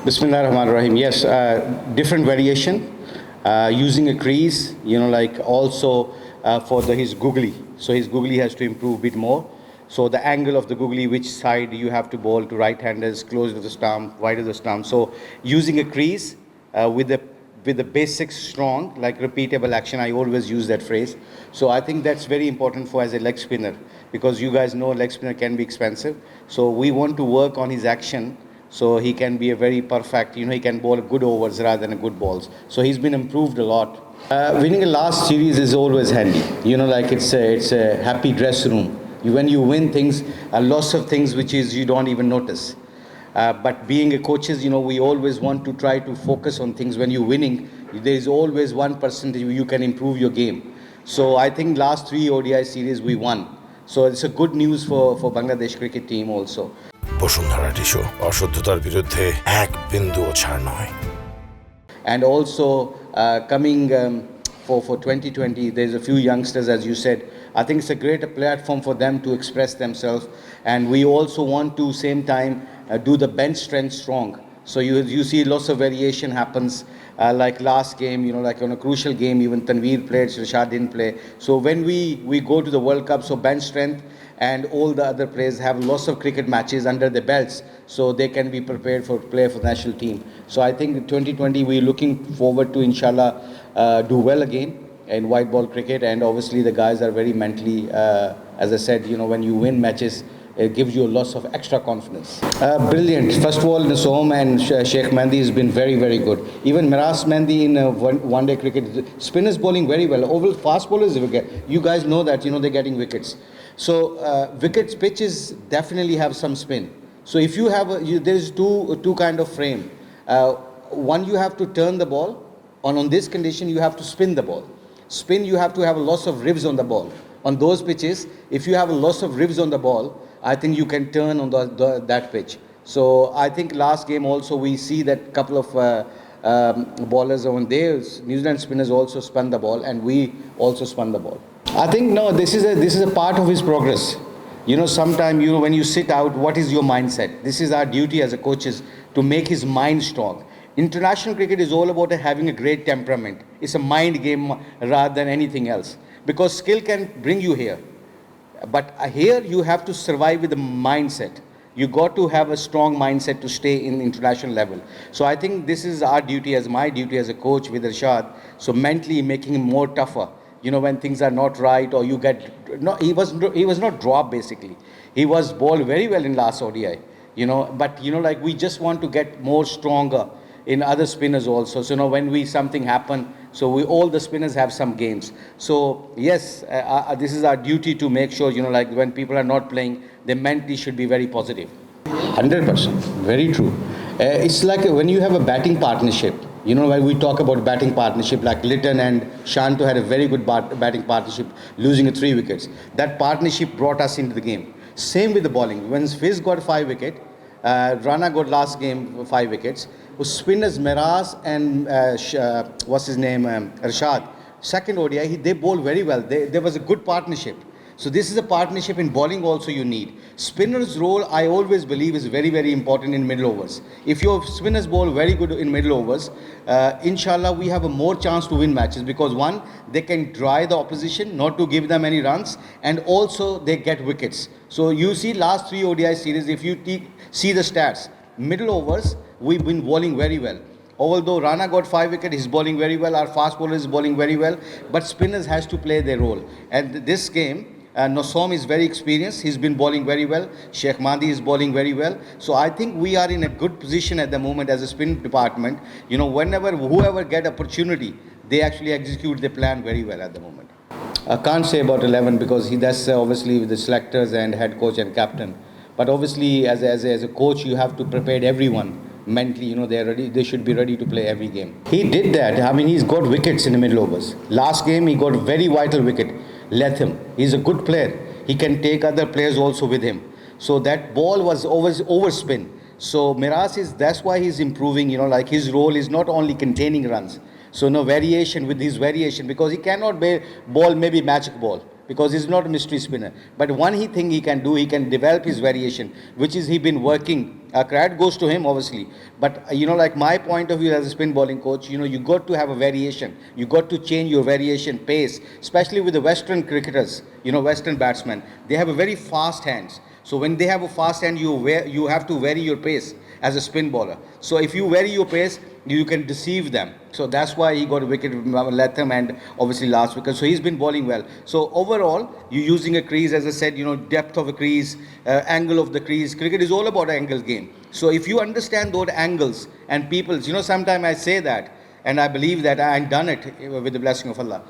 Bismillahirrahmanirrahim. Yes, different variation using a crease, like also for his googly. So his googly has to improve a bit more. So the angle of the googly, which side you have to bowl to right-handers, close to the stump, wide of the stump. So using a crease with the basics strong, like repeatable action, I always use that phrase. So I think that's very important for as a leg spinner, because you guys know leg spinner can be expensive. So we want to work on his action so he can be a very perfect, he can bowl good overs rather than good balls. So he's been improved a lot. Winning a last series is always handy. Like it's a happy dress room. When you win things, lots of things which is you don't even notice. But being a coaches, we always want to try to focus on things. When you're winning, there is always 1% you can improve your game. So I think last 3 ODI series we won. So it's a good news for Bangladesh cricket team also. Bashundhara tissue অশুদ্ধতার বিরুদ্ধে এক বিন্দুও ছাড় নয়। And also coming for 2020, there's a few youngsters, as you said. I think it's a great platform for them to express themselves. And we also want to, same time, do the bench strength strong. So you see lots of variation happens, like last game, like on a crucial game, even Tanveer played, Rashad didn't play. So when we go to the World Cup, so bench strength and all the other players have lots of cricket matches under their belts, so they can be prepared for play for the national team. So I think 2020 we're looking forward to, inshallah, do well again in white ball cricket. And obviously the guys are very mentally, as I said, when you win matches, it gives you lots of extra confidence. Brilliant. First of all, Nasom and Sheikh Mehndi has been very, very good. Even Miraz Mehndi in one-day cricket, spinners bowling very well. Over fast bowlers, you guys know that, they're getting wickets. So wickets pitches definitely have some spin. So if you have, there's two kind of frame. One, you have to turn the ball. On this condition, you have to spin the ball. Spin, you have to have lots of ribs on the ball. On those pitches, if you have lots of ribs on the ball, I think you can turn on that pitch. So I think last game also we see that couple of bowlers on there, New Zealand spinners also spun the ball, and we also spun the ball. I think no, this is a part of his progress. Sometime when you sit out, what is your mindset? This is our duty as a coaches to make his mind strong. International cricket is all about having a great temperament. It's a mind game rather than anything else, because skill can bring you here. But here you have to survive with a mindset. You got to have a strong mindset to stay in international level. So I think this is our duty, as my duty as a coach with Rashad. So mentally making him more tougher. When things are not right, or you get he was not dropped basically. He was bowled very well in last ODI. But like we just want to get more stronger in other spinners also. So when something happen, so all the spinners have some games. So yes, this is our duty to make sure, like when people are not playing, they mentally should be very positive. 100%, very true. It's like when you have a batting partnership, when we talk about batting partnership, like Litton and Shanto had a very good batting partnership, losing 3 wickets. That partnership brought us into the game. Same with the bowling. When Fizz got 5 wickets, Rana got last game 5 wickets. Spinners Miraz and Rashad, second ODI, they bowled very well. There was a good partnership. So this is a partnership in bowling also you need. Spinners' role, I always believe, is very, very important in middle overs. If your spinners bowl very good in middle overs, inshallah we have a more chance to win matches, because one, they can dry the opposition, not to give them any runs, and also they get wickets. So you see last 3 ODI series, if you see the stats, middle overs, we've been bowling very well. Although Rana got 5 wickets, he's bowling very well. Our fast bowler is bowling very well. But spinners has to play their role. And this game, Nasom is very experienced. He's been bowling very well. Sheikh Mehndi is bowling very well. So I think we are in a good position at the moment as a spin department. Whenever whoever get opportunity, they actually execute the plan very well at the moment. I can't say about 11 because that's obviously with the selectors and head coach and captain. But obviously as a coach, you have to prepare everyone mentally. They're ready. They should be ready to play every game. He did that. I mean, he's got wickets in the middle overs. Last game, he got very vital wicket. Let him. He's a good player. He can take other players also with him. So that ball was always overspin. So Miraz that's why he's improving. Like his role is not only containing runs. So no variation with his variation, because he cannot bowl maybe magic ball. because he's not a mystery spinner. But one thing he can do, he can develop his variation, which is he been working. Credit goes to him, obviously. But, like my point of view as a spin bowling coach, you got to have a variation. You got to change your variation pace, especially with the Western cricketers, Western batsmen. They have a very fast hands. So when they have a fast hand, you have to vary your pace as a spin bowler. So if you vary your pace, you can deceive them. So that's why he got a wicket with Latham and obviously last wicket. So he's been bowling well. So overall, you're using a crease, as I said, depth of a crease, angle of the crease. Cricket is all about angle game. So if you understand those angles and people, sometimes I say that, and I believe that I've done it with the blessing of Allah.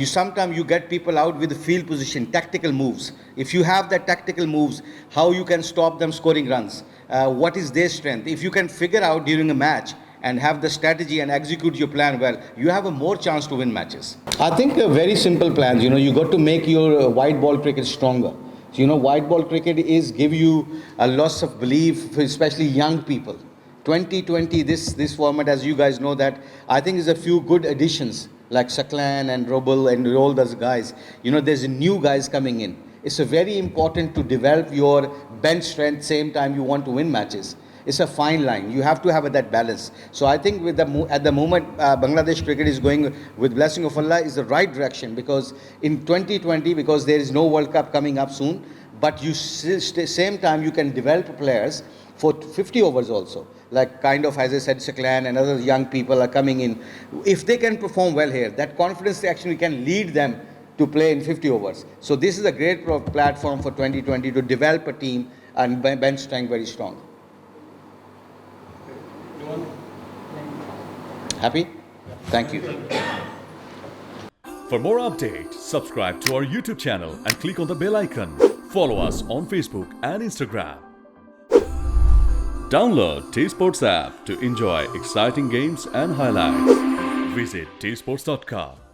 Sometimes you get people out with the field position, tactical moves. If you have that tactical moves, how you can stop them scoring runs, what is their strength. If you can figure out during a match and have the strategy and execute your plan well, you have a more chance to win matches. I think very simple plans. You got to make your white ball cricket stronger. So, white ball cricket is give you a loss of belief, especially young people. 2020, this format, as you guys know, that I think is a few good additions like Saklan and Robel and all those guys. There's new guys coming in. It's a very important to develop your bench strength, same time you want to win matches. It's a fine line. You have to have that balance. So I think at the moment, Bangladesh cricket is going with blessing of Allah is the right direction, because in 2020, because there is no World Cup coming up soon, but same time you can develop players for 50 overs also. Like as I said, Saklan and other young people are coming in. If they can perform well here, that confidence actually can lead them to play in 50 overs. So this is a great platform for 2020 to develop a team and bench strength very strong. Happy? Thank you. For more updates, subscribe to our YouTube channel and click on the bell icon. Follow us on Facebook and Instagram. Download 𝗃𝗵𝗴𝗲 app to enjoy exciting games and highlights. Visit 𝗃𝗵𝗴𝗲𝗂.com.